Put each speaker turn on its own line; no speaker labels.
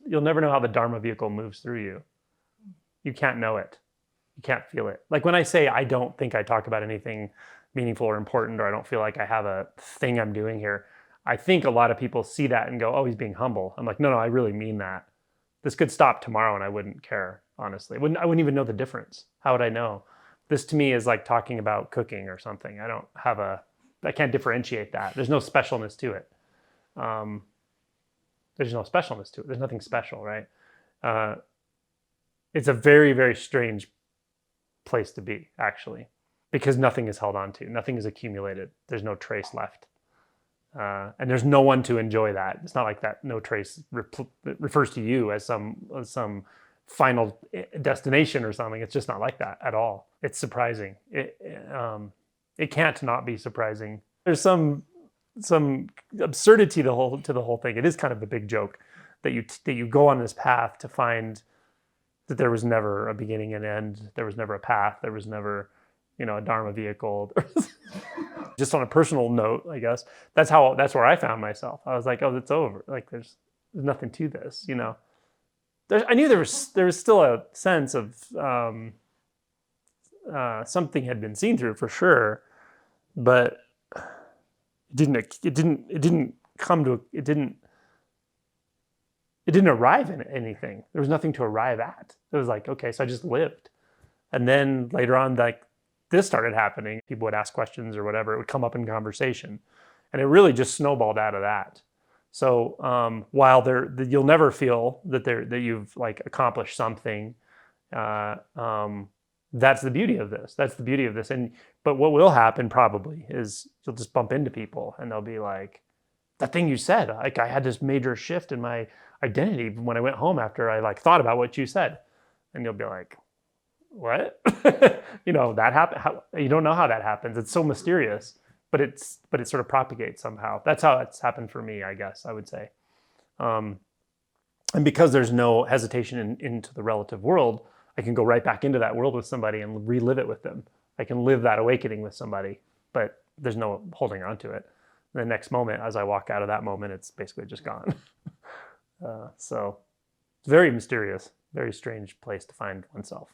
you'll never know how the Dharma vehicle moves through you. You can't know it. You can't feel it. Like when I say I don't think I talk about anything meaningful or important, or I don't feel like I have a thing I'm doing here, I think a lot of people see that and go, oh, he's being humble. I'm like, no, I really mean that. This could stop tomorrow and I wouldn't care, honestly. I wouldn't even know the difference. How would I know? This to me is like talking about cooking or something. I can't differentiate that. There's no specialness to it. There's no specialness to it. There's nothing special, right? It's a very, very strange place to be, actually, because nothing is held on to. Nothing is accumulated. There's no trace left. And there's no one to enjoy that. It's not like that no trace refers to you as some final destination or something. It's just not like that at all. It's surprising. It can't not be surprising. There's some absurdity to the whole thing. It is kind of a big joke that you go on this path to find that there was never a beginning and end. There was never a path. There was never, a Dharma vehicle. Just on a personal note, I guess that's where I found myself. I was like, oh, it's over. Like there's nothing to this, I knew there was still a sense of something had been seen through for sure, but it didn't arrive in anything. There was nothing to arrive at. It was like, okay, so I just lived. And then later on, like this started happening. People would ask questions or whatever. It would come up in conversation. And it really just snowballed out of that. So while you'll never feel that you've like accomplished something, that's the beauty of this. That's the beauty of this. But what will happen probably is you'll just bump into people and they'll be like, that thing you said, like I had this major shift in my identity when I went home after I like thought about what you said. And you'll be like, what? That happened. You don't know how that happens. It's so mysterious, but it sort of propagates somehow. That's how it's happened for me, I guess I would say. And because there's no hesitation into the relative world, I can go right back into that world with somebody and relive it with them. I can live that awakening with somebody, but there's no holding on to it. The next moment, as I walk out of that moment, it's basically just gone. So it's very mysterious, very strange place to find oneself.